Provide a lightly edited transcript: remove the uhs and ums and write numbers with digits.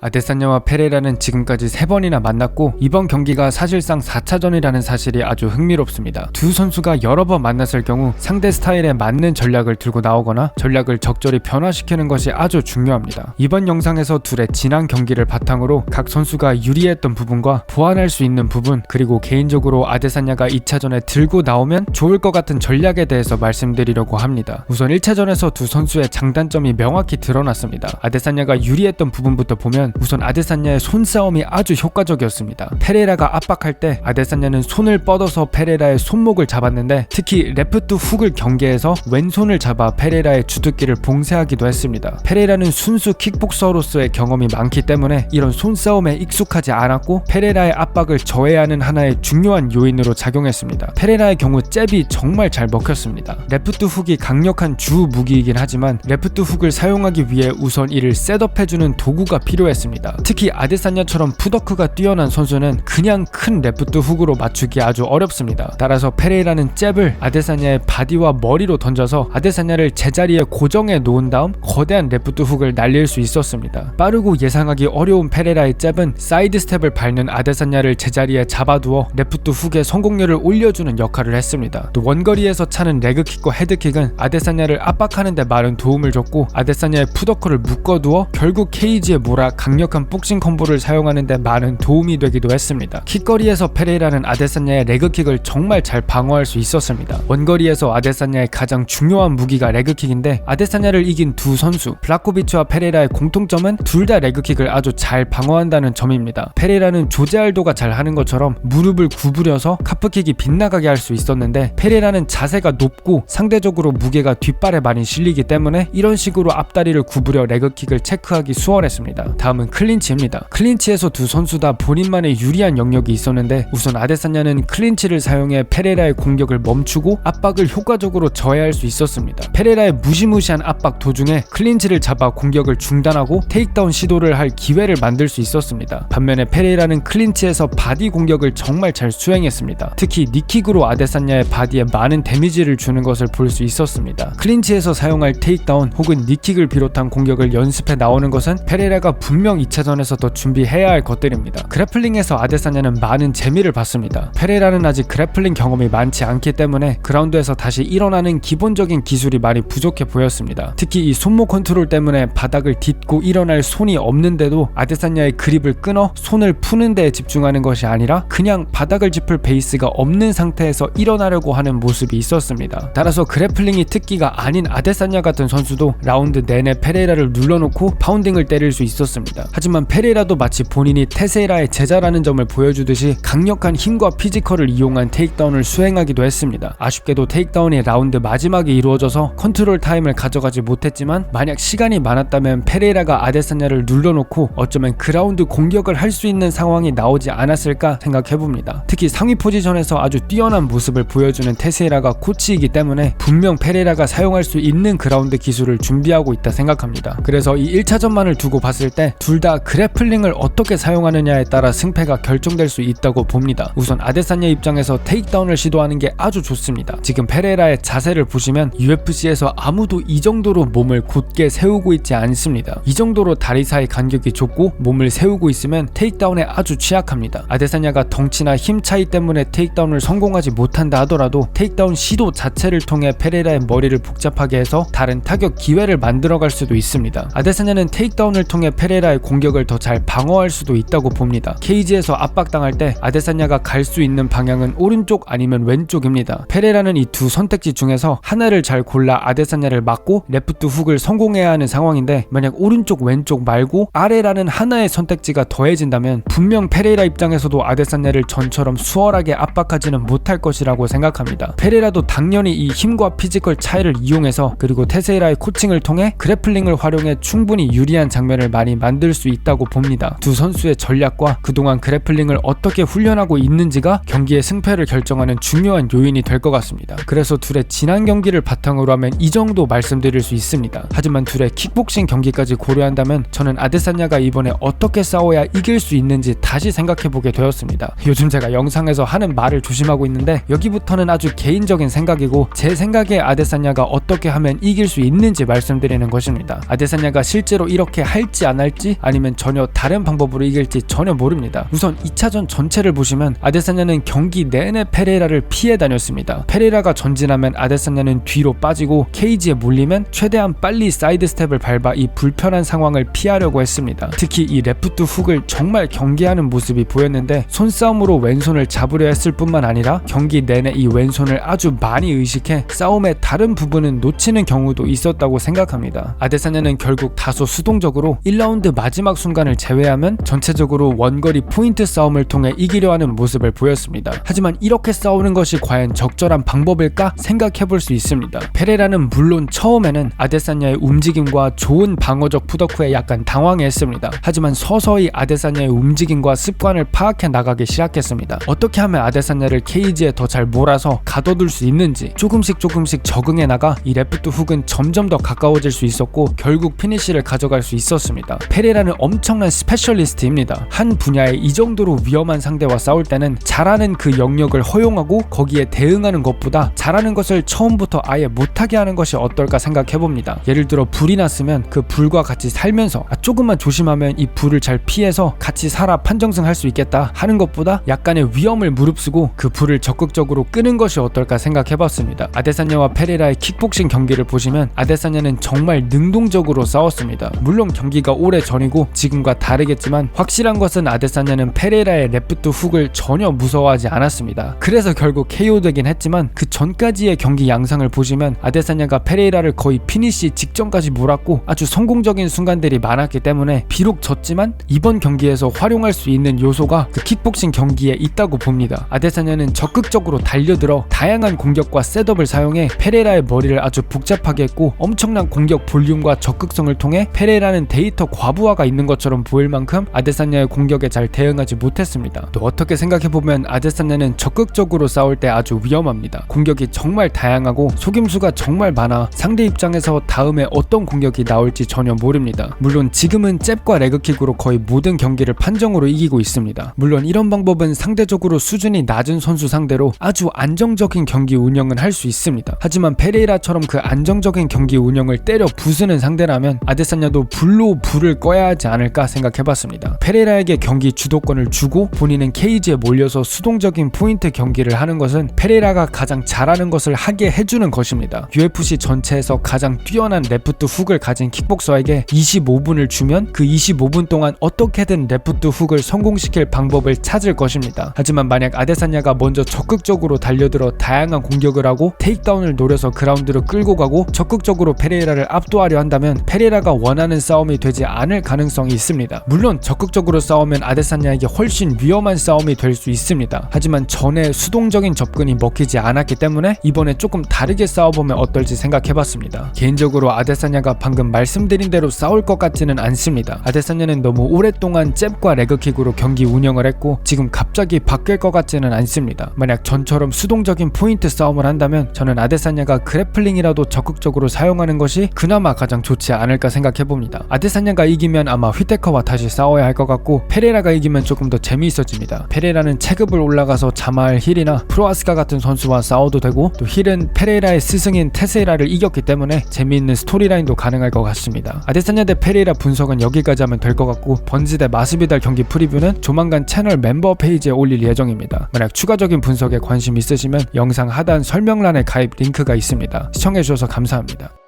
아데사냐와 페레이라는 지금까지 3번이나 만났고 이번 경기가 사실상 4차전이라는 사실이 아주 흥미롭습니다. 두 선수가 여러 번 만났을 경우 상대 스타일에 맞는 전략을 들고 나오거나 전략을 적절히 변화시키는 것이 아주 중요합니다. 이번 영상에서 둘의 지난 경기를 바탕으로 각 선수가 유리했던 부분과 보완할 수 있는 부분, 그리고 개인적으로 아데사냐가 2차전에 들고 나오면 좋을 것 같은 전략에 대해서 말씀드리려고 합니다. 우선 1차전에서 두 선수의 장단점이 명확히 드러났습니다. 아데사냐가 유리했던 부분부터 보면 우선 아데사냐의 손싸움이 아주 효과적이었습니다. 페레이라가 압박할 때 아데사냐는 손을 뻗어서 페레이라의 손목을 잡았는데, 특히 레프트 훅을 경계해서 왼손을 잡아 페레이라의 주특기를 봉쇄하기도 했습니다. 페레이라는 순수 킥복서로서의 경험이 많기 때문에 이런 손싸움에 익숙하지 않았고 페레이라의 압박을 저해하는 하나의 중요한 요인으로 작용했습니다. 페레이라의 경우 잽이 정말 잘 먹혔습니다. 레프트 훅이 강력한 주 무기이긴 하지만 레프트 훅을 사용하기 위해 우선 이를 셋업해주는 도구가 필요했습니다. 특히 아데사냐처럼 푸더크가 뛰어난 선수는 그냥 큰 레프트 훅으로 맞추기 아주 어렵습니다. 따라서 페레이라는 잽을 아데사냐의 바디와 머리로 던져서 아데사냐를 제자리에 고정해 놓은 다음 거대한 레프트 훅을 날릴 수 있었습니다. 빠르고 예상하기 어려운 페레이라의 잽은 사이드 스텝을 밟는 아데사냐를 제자리에 잡아두어 레프트 훅의 성공률을 올려주는 역할을 했습니다. 또 원거리에서 차는 레그킥과 헤드킥은 아데사냐를 압박하는 데 많은 도움을 줬고 아데사냐의 푸더크를 묶어두어 결국 케이지에 몰아 강력한 복싱 콤보를 사용하는 데 많은 도움이 되기도 했습니다. 킥거리에서 페레이라는 아데사냐의 레그킥을 정말 잘 방어할 수 있었습니다. 원거리에서 아데사냐의 가장 중요한 무기가 레그킥인데, 아데사냐를 이긴 두 선수 블라코비치와 페레이라의 공통점은 둘 다 레그킥을 아주 잘 방어한다는 점입니다. 페레이라는 조제 알도가 잘 하는 것처럼 무릎을 구부려서 카프킥이 빗나가게 할 수 있었는데, 페레이라는 자세가 높고 상대적으로 무게가 뒷발에 많이 실리기 때문에 이런 식으로 앞다리를 구부려 레그킥을 체크하기 수월했습니다. 다음은 클린치입니다. 클린치에서 두 선수 다 본인만의 유리한 영역이 있었는데, 우선 아데사냐는 클린치를 사용해 페레이라의 공격을 멈추고 압박을 효과적으로 저해할 수 있었습니다. 페레이라의 무시무시한 압박 도중에 클린치를 잡아 공격을 중단하고 테이크다운 시도를 할 기회를 만들 수 있었습니다. 반면에 페레이라는 클린치에서 바디 공격을 정말 잘 수행했습니다. 특히 니킥으로 아데사냐의 바디에 많은 데미지를 주는 것을 볼 수 있었습니다. 클린치에서 사용할 테이크다운 혹은 니킥을 비롯한 공격을 연습해 나오는 것은 페레이라가 분명 2차전에서 더 준비해야 할 것들입니다. 그래플링에서 아데사냐는 많은 재미를 봤습니다. 페레이라는 아직 그래플링 경험이 많지 않기 때문에 그라운드에서 다시 일어나는 기본적인 기술이 많이 부족해 보였습니다. 특히 이 손목 컨트롤 때문에 바닥을 딛고 일어날 손이 없는데도 아데사냐의 그립을 끊어 손을 푸는 데에 집중하는 것이 아니라 그냥 바닥을 짚을 베이스가 없는 상태에서 일어나려고 하는 모습이 있었습니다. 따라서 그래플링이 특기가 아닌 아데사냐 같은 선수도 라운드 내내 페레이라를 눌러놓고 파운딩을 때릴 수 있었습니다. 하지만 페레이라도 마치 본인이 테세이라의 제자라는 점을 보여주듯이 강력한 힘과 피지컬을 이용한 테이크다운을 수행하기도 했습니다. 아쉽게도 테이크다운이 라운드 마지막에 이루어져서 컨트롤 타임을 가져가지 못했지만, 만약 시간이 많았다면 페레이라가 아데사냐를 눌러놓고 어쩌면 그라운드 공격을 할 수 있는 상황이 나오지 않았을까 생각해봅니다. 특히 상위 포지션에서 아주 뛰어난 모습을 보여주는 테세이라가 코치이기 때문에 분명 페레이라가 사용할 수 있는 그라운드 기술을 준비하고 있다 생각합니다. 그래서 이 1차전만을 두고 봤을 때 둘 다 그래플링을 어떻게 사용하느냐에 따라 승패가 결정될 수 있다고 봅니다. 우선 아데사냐 입장에서 테이크다운을 시도하는 게 아주 좋습니다. 지금 페레이라의 자세를 보시면 UFC에서 아무도 이 정도로 몸을 곧게 세우고 있지 않습니다. 이 정도로 다리 사이 간격이 좁고 몸을 세우고 있으면 테이크다운에 아주 취약합니다. 아데사냐가 덩치나 힘 차이 때문에 테이크다운을 성공하지 못한다 하더라도 테이크다운 시도 자체를 통해 페레이라의 머리를 복잡하게 해서 다른 타격 기회를 만들어갈 수도 있습니다. 아데사냐는 테이크다운을 통해 페레이라의 공격을 더 잘 방어할 수도 있다고 봅니다. 케이지에서 압박당할 때 아데사냐가 갈 수 있는 방향은 오른쪽 아니면 왼쪽입니다. 페레이라는 이 두 선택지 중에서 하나를 잘 골라 아데사냐를 막고 레프트 훅을 성공해야 하는 상황인데, 만약 오른쪽 왼쪽 말고 아래라는 하나의 선택지가 더해진다면 분명 페레이라 입장에서도 아데사냐를 전처럼 수월하게 압박하지는 못할 것이라고 생각합니다. 페레이라도 당연히 이 힘과 피지컬 차이를 이용해서, 그리고 테세이라의 코칭을 통해 그래플링을 활용해 충분히 유리한 장면을 많이 만들 수 있다고 봅니다. 두 선수의 전략과 그동안 그래플링을 어떻게 훈련하고 있는지가 경기의 승패를 결정하는 중요한 요인이 될 것 같습니다. 그래서 둘의 지난 경기를 바탕으로 하면 이 정도 말씀드릴 수 있습니다. 하지만 둘의 킥복싱 경기까지 고려한다면 저는 아데사냐가 이번에 어떻게 싸워야 이길 수 있는지 다시 생각해보게 되었습니다. 요즘 제가 영상에서 하는 말을 조심하고 있는데, 여기부터는 아주 개인적인 생각이고 제 생각에 아데사냐가 어떻게 하면 이길 수 있는지 말씀드리는 것입니다. 아데사냐가 실제로 이렇게 할지 안 할지 이길지 아니면 전혀 다른 방법으로 이길지 전혀 모릅니다. 우선 2차전 전체를 보시면 아데사냐는 경기 내내 페레이라를 피해 다녔습니다. 페레이라가 전진하면 아데사냐는 뒤로 빠지고 케이지에 몰리면 최대한 빨리 사이드 스텝을 밟아 이 불편한 상황을 피하려고 했습니다. 특히 이 레프트 훅을 정말 경계하는 모습이 보였는데 손싸움으로 왼손을 잡으려 했을 뿐만 아니라 경기 내내 이 왼손을 아주 많이 의식해 싸움의 다른 부분은 놓치는 경우도 있었다고 생각합니다. 아데사냐는 결국 다소 수동적으로 1라운드 마지막 순간을 제외하면 전체적으로 원거리 포인트 싸움을 통해 이기려 하는 모습을 보였습니다. 하지만 이렇게 싸우는 것이 과연 적절한 방법일까 생각해볼 수 있습니다. 페레라는 물론 처음에는 아데사냐의 움직임과 좋은 방어적 푸더크에 약간 당황했습니다. 하지만 서서히 아데사냐의 움직임과 습관을 파악해 나가기 시작했습니다. 어떻게 하면 아데사냐를 케이지에 더 잘 몰아서 가둬둘 수 있는지 조금씩 적응해 나가 이 레프트 훅은 점점 더 가까워질 수 있었고 결국 피니시를 가져갈 수 있었습니다. 페레라는 엄청난 스페셜리스트입니다. 한 분야에 이 정도로 위험한 상대와 싸울 때는 잘하는 그 영역을 허용하고 거기에 대응하는 것보다 잘하는 것을 처음부터 아예 못하게 하는 것이 어떨까 생각해봅니다. 예를 들어 불이 났으면 그 불과 같이 살면서 조금만 조심하면 이 불을 잘 피해서 같이 살아 판정승 할 수 있겠다 하는 것보다 약간의 위험을 무릅쓰고 그 불을 적극적으로 끄는 것이 어떨까 생각해봤습니다. 아데사냐와 페레라의 킥복싱 경기를 보시면 아데사냐는 정말 능동적으로 싸웠습니다. 물론 경기가 오래 전이고 지금과 다르겠지만 확실한 것은 아데사냐는 페레라의 레프트 훅을 전혀 무서워하지 않았습니다. 그래서 결국 KO되긴 했지만 그 전까지의 경기 양상을 보시면 아데사냐가 페레이라를 거의 피니시 직전까지 몰았고 아주 성공적인 순간들이 많았기 때문에 비록 졌지만 이번 경기에서 활용할 수 있는 요소가 그 킥복싱 경기에 있다고 봅니다. 아데사냐는 적극적으로 달려들어 다양한 공격과 셋업을 사용해 페레이라의 머리를 아주 복잡하게 했고 엄청난 공격 볼륨과 적극성을 통해 페레이라는 데이터 과부하가 있는 것처럼 보일 만큼 아데사냐의 공격에 잘 대응하지 못했습니다. 또 어떻게 생각해보면 아데사냐는 적극적으로 싸울 때 아주 위험합니다. 공격이 정말 다양하고 속임수가 정말 많아 상대 입장에서 다음에 어떤 공격이 나올지 전혀 모릅니다. 물론 지금은 잽과 레그킥으로 거의 모든 경기를 판정으로 이기고 있습니다. 물론 이런 방법은 상대적으로 수준이 낮은 선수 상대로 아주 안정적인 경기 운영은 할 수 있습니다. 하지만 페레이라처럼 그 안정적인 경기 운영을 때려 부수는 상대라면 아데사냐도 불로 불을 꺼야 하지 않을까 생각해봤습니다. 페레이라에게 경기 주도권을 주고 본인은 케이지에 몰려서 수동적인 포인트 경기를 하는 것은 페레이라가 가장 잘하는 것을 하게 해주는 것입니다. UFC 전체에서 가장 뛰어난 레프트 훅을 가진 킥복서에게 25분을 주면 그 25분 동안 어떻게든 레프트 훅을 성공시킬 방법을 찾을 것입니다. 하지만 만약 아데사냐가 먼저 적극적으로 달려들어 다양한 공격을 하고 테이크다운을 노려서 그라운드로 끌고 가고 적극적으로 페레이라를 압도하려 한다면 페레이라가 원하는 싸움이 되지 않을 가능성이 있습니다. 물론 적극적으로 싸우면 아데사냐에게 훨씬 위험한 싸움이 될 수 있습니다. 하지만 전에 수동적인 접근이 먹히지 않았기 때문에 이번에 조금 다르게 싸워보면 어떨지 생각해봤습니다. 개인적으로 아데사냐가 방금 말씀드린 대로 싸울 것 같지는 않습니다. 아데사냐는 너무 오랫동안 잽과 레그킥으로 경기 운영을 했고 지금 갑자기 바뀔 것 같지는 않습니다. 만약 전처럼 수동적인 포인트 싸움을 한다면 저는 아데사냐가 그래플링이라도 적극적으로 사용하는 것이 그나마 가장 좋지 않을까 생각해봅니다. 아데사냐가 이기면 아마 휘테커와 다시 싸워야 할 것 같고 페레라가 이기면 조금 더 재미있어집니다. 페레라는 체급을 올라가서 자마알 힐이나 프로아스카 같은 선수와 싸워도 되고 또 힐은 페레이라의 스승인 테세이라를 이겼기 때문에 재미있는 스토리라인도 가능할 것 같습니다. 아데사냐 대 페레이라 분석은 여기까지 하면 될 것 같고 번지 대 마스비달 경기 프리뷰는 조만간 채널 멤버 페이지에 올릴 예정입니다. 만약 추가적인 분석에 관심 있으시면 영상 하단 설명란에 가입 링크가 있습니다. 시청해주셔서 감사합니다.